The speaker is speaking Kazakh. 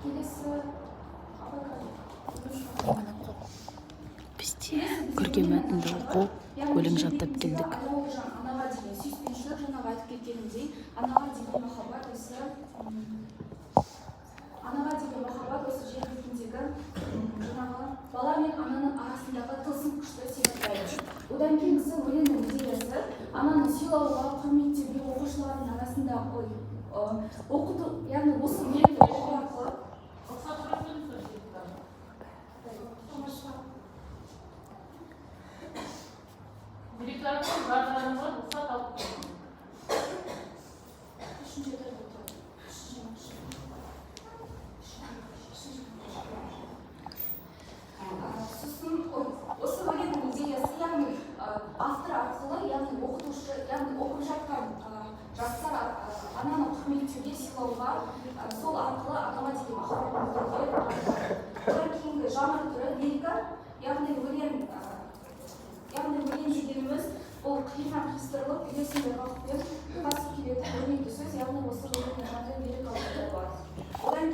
келесі Бізде көркем мәтінді оқып, өлең жаттап келдік. Анаға деген сүйіспеншілік, жаңағы айтып кеткенімдей, анаға деген махаббат осы жер бетіндегі жаңағы бала мен ананың арасындағы тылсым күшті сипаттайды. Одан кейінгісі өлеңнің идеясы ананы сыйлауға, құрметтеуге, оқушылардың арасында оқыту, яғни осы өлеңді оқу арқылы Директордың жарларына рұқсат алып осы өлеңнің идеясы, яғни автор арқылы, яғни оқытушы, яғни оқып жатқан жастар ананы құрметтеуге, сыйлауға, сол арқылы анаға деген махаббатты білдіруге. Одан кейінгі жанр түрі лирика, яғни өлең дегеніміз бұл қиыннан қиыстырылып үйлесімді бағытпен